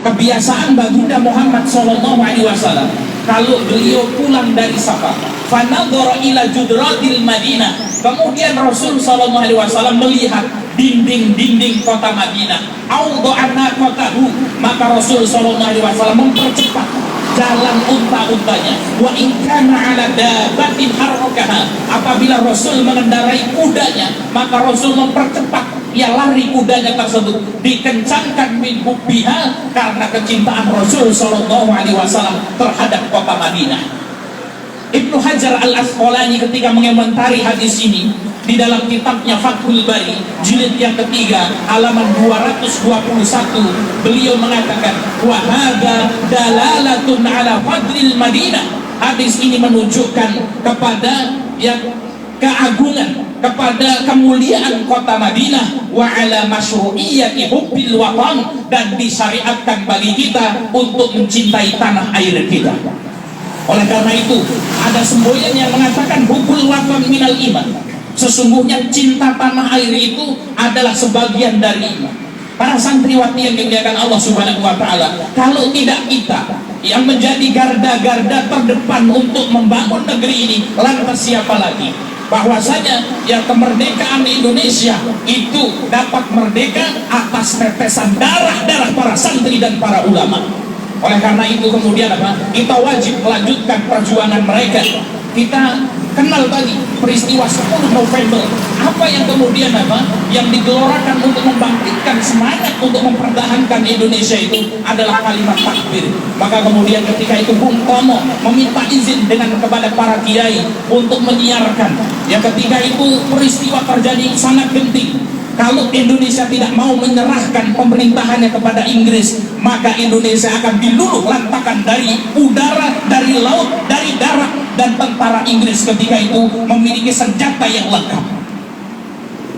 kebiasaan baginda Muhammad SAW kalau beliau pulang dari safar, fanadhara ila judratil Madinah, kemudian Rasul SAW melihat dinding-dinding kota Madinah, awda'ana kotahu, maka Rasul SAW mempercepat jalan unta-untanya. Wa in kana ala dabatin harrakaha, apabila Rasul mengendarai kudanya, maka Rasul mempercepat ya lari kudanya tersebut, dikencangkan min hubbiha, karena kecintaan Rasul SAW terhadap kota Madinah. Ibnu Hajar al-Asqalani ketika mengomentari hadis ini di dalam kitabnya Fathul Bari jilid yang ketiga halaman 221, beliau mengatakan wa hadza dalalatun ala fadlil Madinah. Hadis ini menunjukkan kepada yang keagungan, kepada kemuliaan kota Madinah, wa ala masyru'iyyati hubbil watan, dan disyariatkan bagi kita untuk mencintai tanah air kita. Oleh karena itu ada semboyan yang mengatakan hubbul watan minal iman, sesungguhnya cinta tanah air itu adalah sebagian dari iman. Para santriwati yang dimuliakan Allah Subhanahu wa taala, kalau tidak kita yang menjadi garda-garda terdepan untuk membangun negeri ini, lantas siapa lagi? Bahwasanya yang kemerdekaan Indonesia itu dapat merdeka atas tetesan darah-darah para santri dan para ulama. Oleh karena itu kemudian apa? Kita wajib melanjutkan perjuangan mereka. Kita kenal tadi peristiwa 10 November, apa yang kemudian apa yang digelorakan untuk membangkitkan semangat untuk mempertahankan Indonesia itu adalah kalimat takbir. Maka kemudian ketika itu Bung Tomo meminta izin dengan kepada para kiai untuk menyiarkan, ya ketika itu peristiwa terjadi sangat genting. Kalau Indonesia tidak mau menyerahkan pemerintahannya kepada Inggris, maka Indonesia akan diluluh lantakan dari udara, dari laut, dari darat, dan tentara Inggris ketika itu memiliki senjata yang lengkap.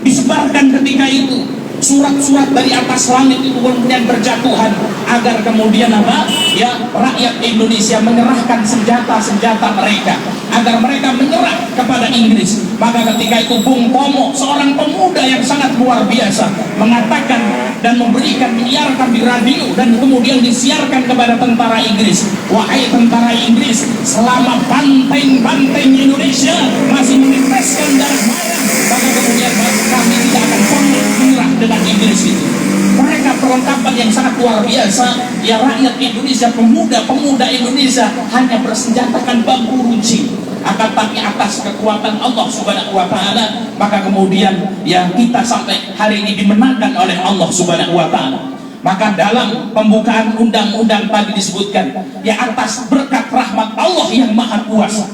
Disebarkan ketika itu surat-surat dari atas langit itu kemudian berjatuhan agar kemudian apa? Ya, rakyat Indonesia menyerahkan senjata-senjata mereka, agar mereka menyerah kepada Inggris. Maka ketika itu Bung Tomo, seorang pemuda yang sangat luar biasa, mengatakan dan memberikan, menyiarkan di radio dan kemudian disiarkan kepada tentara Inggris, wahai tentara Inggris, selama banteng-banteng Indonesia masih meneteskan darah mayat, maka kemudian kami tidak akan pernah menyerah dengan Inggris itu. Mereka perlengkapan yang sangat luar biasa. Ya, rakyat Indonesia, pemuda-pemuda Indonesia hanya bersenjatakan bambu runcing, akan tapi atas kekuatan Allah Subhanahu wa taala, maka kemudian ya kita sampai hari ini dimenangkan oleh Allah Subhanahu wa taala. Maka dalam pembukaan undang-undang tadi disebutkan, ya atas berkat rahmat Allah yang maha kuasa.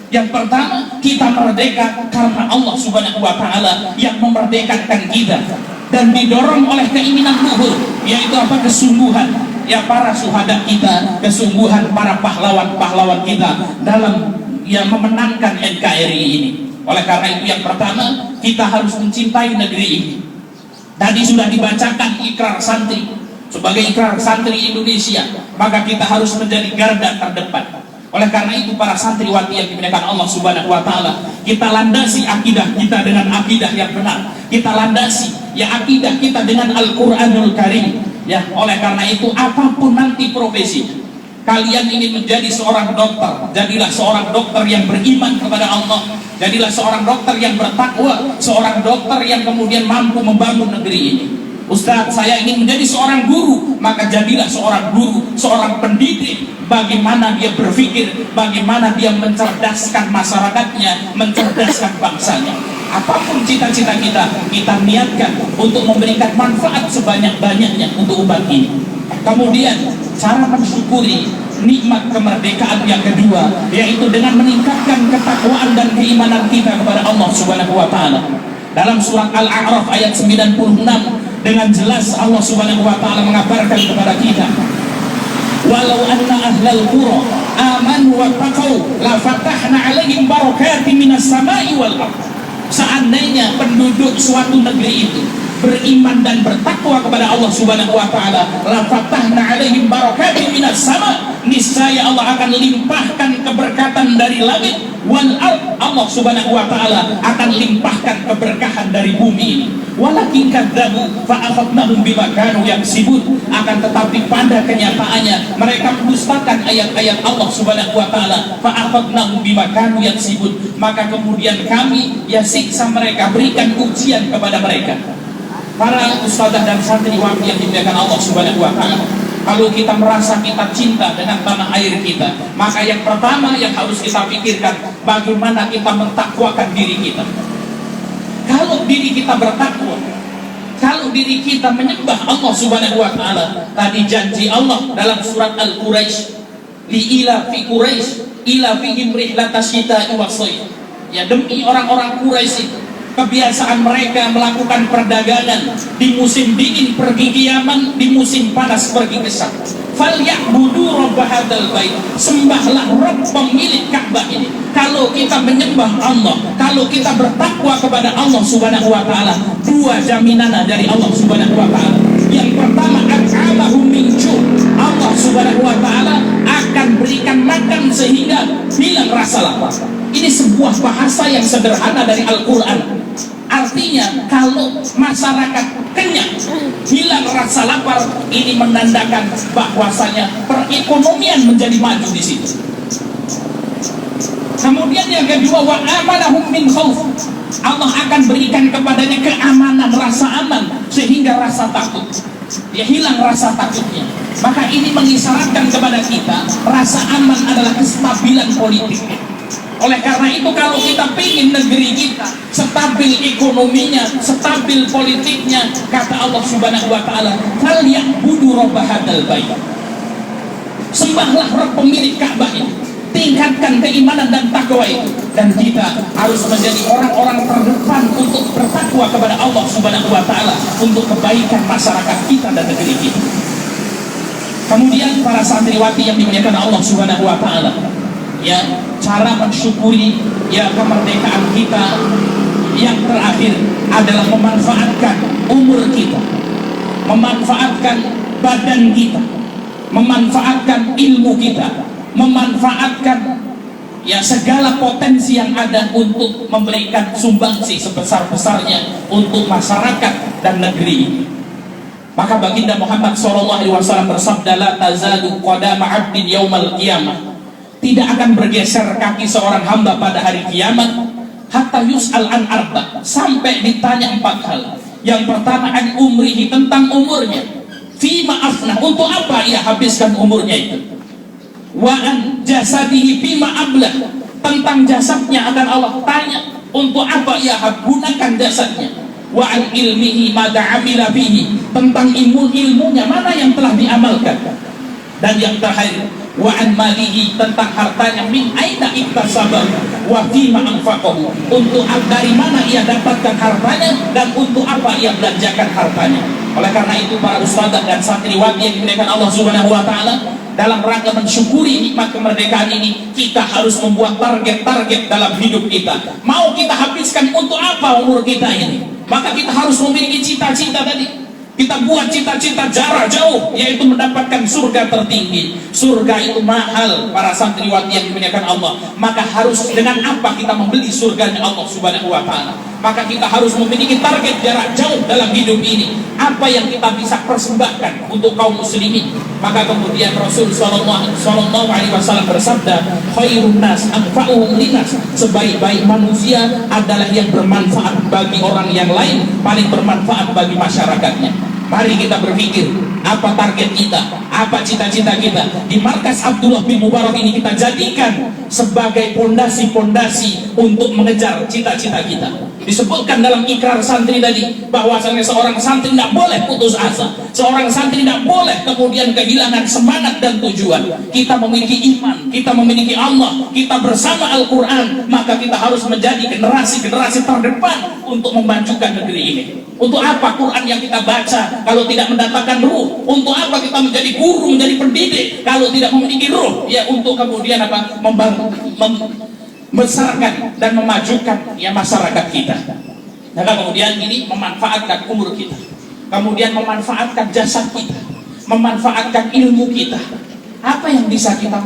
Yang pertama, kita merdeka karena Allah Subhanahu wa taala yang memerdekakan kita, dan didorong oleh keinginan luhur, yaitu apa? Kesungguhan ya para syuhada kita, kesungguhan para pahlawan-pahlawan kita dalam yang memenangkan NKRI ini. Oleh karena itu yang pertama, kita harus mencintai negeri ini. Tadi sudah dibacakan ikrar santri. Sebagai ikrar santri Indonesia, maka kita harus menjadi garda terdepan. Oleh karena itu para santriwati yang dimuliakan Allah Subhanahu wa taala, kita landasi akidah kita dengan akidah yang benar. Kita landasi ya akidah kita dengan Al-Qur'anul Karim. Ya, oleh karena itu apapun nanti profesi, kalian ingin menjadi seorang dokter, jadilah seorang dokter yang beriman kepada Allah. Jadilah seorang dokter yang bertakwa, seorang dokter yang kemudian mampu membangun negeri ini. Ustaz, saya ingin menjadi seorang guru, maka jadilah seorang guru, seorang pendidik. Bagaimana dia berpikir, bagaimana dia mencerdaskan masyarakatnya, mencerdaskan bangsanya. Apapun cita-cita kita, kita niatkan untuk memberikan manfaat sebanyak-banyaknya untuk umat ini. Kemudian cara mensyukuri nikmat kemerdekaan yang kedua, yaitu dengan meningkatkan ketakwaan dan keimanan kita kepada Allah Subhanahu wa taala. Dalam surat Al-A'raf ayat 96 dengan jelas Allah Subhanahu wa taala mengabarkan kepada kita, walau anna ahlal qura amanu wattaqau la fatahna 'alaihim barakatin minas sama'i wal ardh. Seandainya penduduk suatu negeri itu beriman dan bertakwa kepada Allah Subhanahu wa taala, la fatahna 'alaihim barakatin minas sama, niscaya Allah akan limpahkan keberkatan dari langit wal ard. Allah Subhanahu wa taala akan limpahkan keberkahan dari bumi ini. Walakin kadzabu fa akhadnahum bima kanu yaksibun, akan tetapi pada kenyataannya mereka mendustakan ayat-ayat Allah Subhanahu wa taala. Fa akhadnahum bima kanu yaksibun, maka kemudian kami ya siksa mereka, berikan ujian kepada mereka. Para ustadzah dan santriwati yang dimuliakan Allah Subhanahu wa taala, kalau kita merasa kita cinta dengan tanah air kita, maka yang pertama yang harus kita pikirkan, bagaimana kita mentakwakan diri kita. Kalau diri kita bertakwa, kalau diri kita menyembah Allah Subhanahu wa taala, tadi janji Allah dalam surat Al-Quraisy, li ila fi Quraisy ila fihim rihlatas syita'i was-shayf. Ya, demi orang-orang Quraisy itu, kebiasaan mereka melakukan perdagangan di musim dingin pergi ke Yaman, di musim panas pergi ke Syam. Falyabudu rabb hadzal bait, sembahlah Rabb pemilik Ka'bah ini. Kalau kita menyembah Allah, kalau kita bertakwa kepada Allah Subhanahu wa taala, dua jaminan dari Allah Subhanahu wa taala. Yang pertama, at'amahum min ju', Allah Subhanahu wa taala akan berikan makan sehingga hilang rasa lapar. Ini sebuah bahasa yang sederhana dari Al-Qur'an. Artinya kalau masyarakat kenyang, hilang rasa lapar, ini menandakan bahwasanya perekonomian menjadi maju di situ. Kemudian yang kedua, wa amanahum min khauf, Allah akan berikan kepadanya keamanan, rasa aman, sehingga rasa takut, dia hilang rasa takutnya. Maka ini mengisyaratkan kepada kita rasa aman adalah kestabilan politik. Oleh karena itu, kalau kita ingin negeri kita stabil ekonominya, stabil politiknya, kata Allah Subhanahu wa taala, falyabudu rabb hadzal bait, sembahlah Rabb pemilik Ka'bah ini, tingkatkan keimanan dan takwa itu. Dan kita harus menjadi orang-orang terdepan untuk bertakwa kepada Allah Subhanahu wa taala untuk kebaikan masyarakat kita dan negeri kita. Kemudian para santriwati yang dimuliakan Allah Subhanahu wa taala, ya, cara mensyukuri ya kemerdekaan kita yang terakhir adalah memanfaatkan umur kita, memanfaatkan badan kita, memanfaatkan ilmu kita, memanfaatkan ya segala potensi yang ada untuk memberikan sumbangsi sebesar-besarnya untuk masyarakat dan negeri. Maka baginda Muhammad SAW bersabda, la tazalu qadama 'abdin yaumal qiyamah, tidak akan bergeser kaki seorang hamba pada hari kiamat, hatta yus'al an arba, sampai ditanya 4 hal. Yang pertama, an umrihi, tentang umurnya, fima afnah, untuk apa ia habiskan umurnya itu, wa an jasadihi fima ablah, tentang jasadnya akan Allah tanya untuk apa ia gunakan jasadnya, wa an ilmihi mada amila bihi, tentang ilmunya mana yang telah diamalkan. Dan yang terakhir, wa an malihi, tentang hartanya, min aina iktasaba wa fima anfaqahu, untuk dari mana ia dapatkan hartanya dan untuk apa ia belanjakan hartanya. Oleh karena itu, para ustadzah dan santriwati yang dimuliakan Allah Subhanahu wa taala, dalam rangka mensyukuri nikmat kemerdekaan ini, kita harus membuat target-target dalam hidup kita. Mau kita habiskan untuk apa umur kita ini? Maka kita harus memiliki cita-cita tadi. Kita buat cita-cita jarak jauh, yaitu mendapatkan surga tertinggi. Surga itu mahal, para santriwati yang dimuliakan Allah. Maka harus dengan apa kita membeli surganya Allah Subhanahu wa taala? Maka kita harus memiliki target jarak jauh dalam hidup ini. Apa yang kita bisa persembahkan untuk kaum muslimin? Maka kemudian Rasul sallallahu alaihi wasallam bersabda, khairun nas anfa'uhum linnas, sebaik-baik manusia adalah yang bermanfaat bagi orang yang lain, paling bermanfaat bagi masyarakatnya. Mari kita berpikir, apa target kita, apa cita-cita kita. Di markas Abdullah bin Mubarak ini kita jadikan sebagai pondasi-pondasi untuk mengejar cita-cita kita. Disebutkan dalam ikrar santri tadi, bahwasanya seorang santri tidak boleh putus asa, seorang santri tidak boleh kemudian kehilangan semangat dan tujuan. Kita memiliki iman, kita memiliki Allah, kita bersama Al-Quran, maka kita harus menjadi generasi-generasi terdepan untuk memajukan negeri ini. Untuk apa Quran yang kita baca kalau tidak mendatangkan ruh? Untuk apa kita menjadi guru, menjadi pendidik kalau tidak memiliki ruh? Ya, untuk kemudian apa? Membesarkan dan memajukan ya masyarakat kita. Maka kemudian ini memanfaatkan umur kita, kemudian memanfaatkan jasad kita, memanfaatkan ilmu kita. Apa yang bisa kita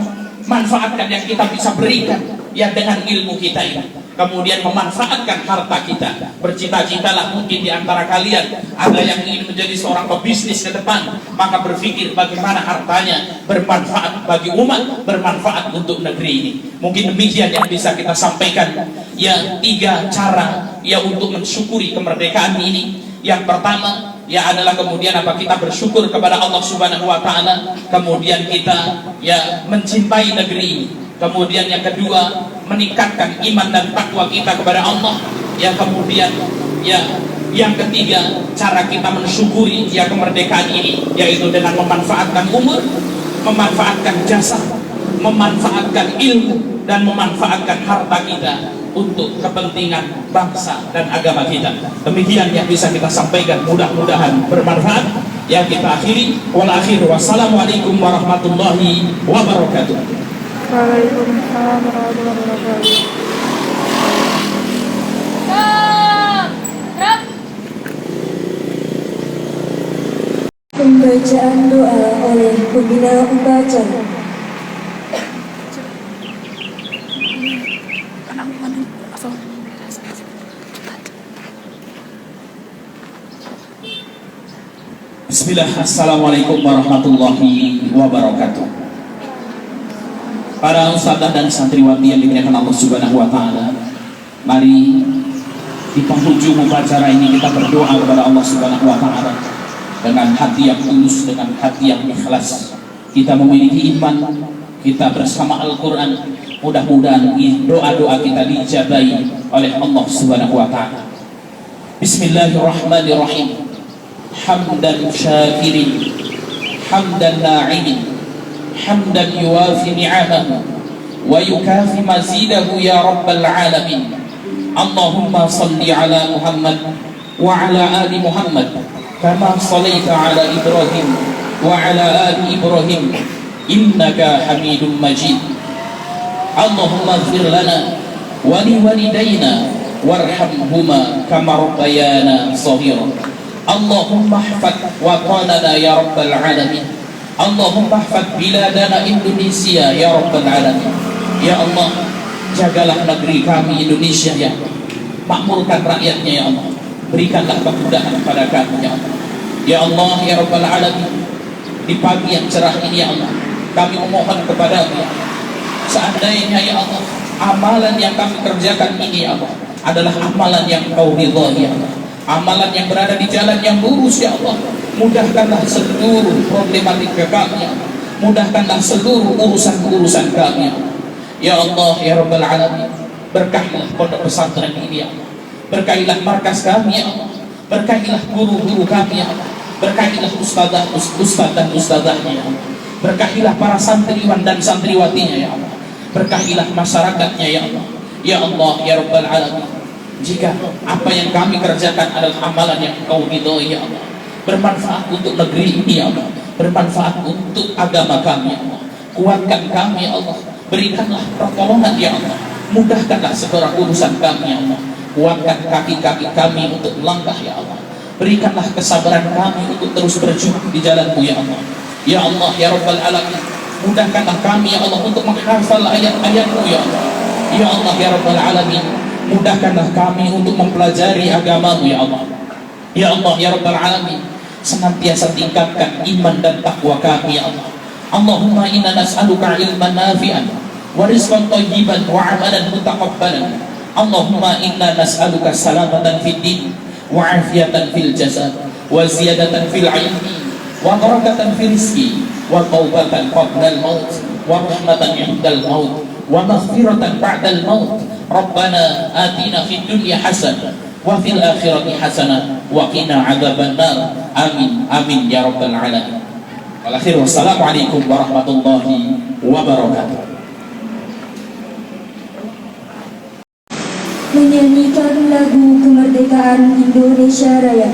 manfaatkan, yang kita bisa berikan ya dengan ilmu kita ini? Kemudian memanfaatkan harta kita. Bercita-citalah mungkin di antara kalian ada yang ingin menjadi seorang pebisnis ke depan, maka berpikir bagaimana hartanya bermanfaat bagi umat, bermanfaat untuk negeri ini. Mungkin demikian yang bisa kita sampaikan ya, 3 cara ya untuk mensyukuri kemerdekaan ini. Yang pertama ya adalah kemudian apa, kita bersyukur kepada Allah Subhanahu wa taala, kemudian kita ya mencintai negeri ini. Kemudian yang kedua, meningkatkan iman dan takwa kita kepada Allah. Yang kemudian ya yang ketiga, cara kita mensyukuri ya kemerdekaan ini yaitu dengan memanfaatkan umur, memanfaatkan jasa, memanfaatkan ilmu, dan memanfaatkan harta kita untuk kepentingan bangsa dan agama kita. Demikian yang bisa kita sampaikan, mudah-mudahan bermanfaat. Ya, kita akhiri. Wassalamualaikum warahmatullahi wabarakatuh. Waalaikumsalam warahmatullahi wabarakatuh. Pembacaan doa oleh pembina upacara. Bismillah. Assalamualaikum warahmatullahi wabarakatuh. Para ustadzah dan santriwati yang dimuliakan Allah Subhanahu wa taala, mari di penghujung upacara ini kita berdoa kepada Allah Subhanahu wa taala dengan hati yang tulus, dengan hati yang ikhlas. Kita memiliki iman, kita bersama Al-Qur'an. Mudah-mudahan doa-doa kita dijabahi oleh Allah Subhanahu wa taala. Bismillahirrahmanirrahim. Hamdan syakirin, hamdan na'imin, hamdan yuwafi ni'amahu wa yukafi mazidahu ya rabbal alamin. Allahumma salli ala Muhammad wa ala ali Muhammad kama sallaita ala Ibrahim wa ala ali Ibrahim innaka Hamidum Majid. Allahumma ighfir lana wa li walidayna warhamhuma kama rabbayana shaghira. Allahumma ihfad watanana ya rabbal alamin. Allahumma ihfad biladana Indonesia ya rabbal alamin. Ya Allah, jagalah negeri kami Indonesia ya Allah. Makmurkan rakyatnya ya Allah. Berikanlah kemudahan kepada kami ya Allah. Ya Allah ya rabbal alamin. Di pagi yang cerah ini ya Allah, kami memohon kepadamu ya Allah. Seandainya ya Allah, amalan yang kami kerjakan ini ya Allah adalah amalan yang Kau ridhai ya Allah, amalan yang berada di jalan yang lurus ya Allah, mudahkanlah seluruh problematika kami ya Allah. Mudahkanlah seluruh urusan-urusan kami ya Allah. Ya Allah ya rabbal alamin. Berkahilah pondok pesantren ini ya Allah. Berkahilah markas kami ya Allah. Berkahilah guru-guru kami ya Allah. Berkahilah ustaz dan ustazahnya ya Allah. Berkahilah para santriwan dan santriwatinya ya Allah. Berkahilah masyarakatnya ya Allah. Ya Allah ya rabbal alamin. Jika apa yang kami kerjakan adalah amalan yang Kau ridhoi ya Allah, bermanfaat untuk negeri ini ya Allah, bermanfaat untuk agama kami ya Allah, kuatkan kami ya Allah, berikanlah pertolongan ya Allah, mudahkanlah segala urusan kami ya Allah, kuatkan kaki-kaki kami untuk melangkah ya Allah, berikanlah kesabaran kami untuk terus berjuang di jalan-Mu ya Allah. Ya Allah ya rabbal alamin, mudahkanlah kami ya Allah untuk menghafal ayat-ayat-Mu ya Allah. Ya Allah ya rabbal alamin, mudahkanlah kami untuk mempelajari agama-Mu ya Allah. Ya Allah ya rabbal alamin, senantiasa tingkatkan iman dan takwa kami ya Allah. Allahumma inna nas'aluka ilman nafi'an wa rizqan thayyiban wa amalan mutaqabbalan. Allahumma inna nas'aluka salamatan fid din wa afiyatan fil jasad wa ziyadatan fil ilmi wa barakatan fil rizqi wa taubatan qabla al maut wa rahmatan 'indal maut wa maghfiratan ba'dal maut. Rabbana atina fid dunya hasanah wa fil akhirati hasanah wa qina adzabannar. Amin amin ya rabbal alamin. Wal akhir wassalamualaikum warahmatullahi wabarakatuh. Menyanyikan lagu kemerdekaan Indonesia Raya.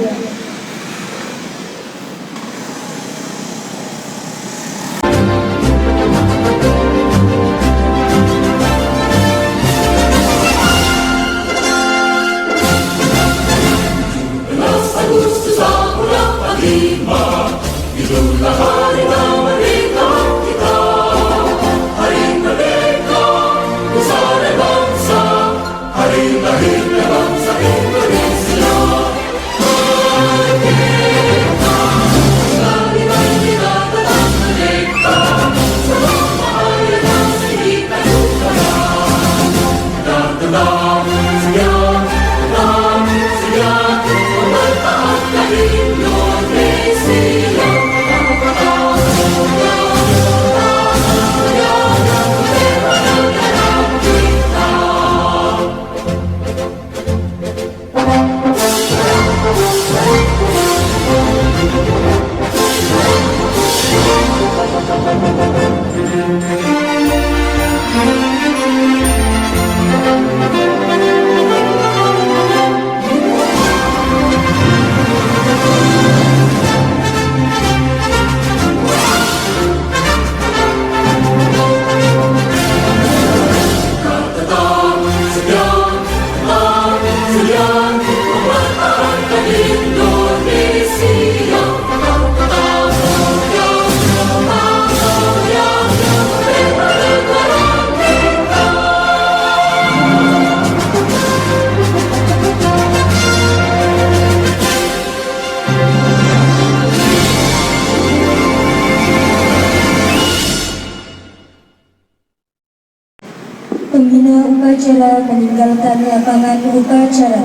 Pembina upacara meninggalkan lapangan upacara.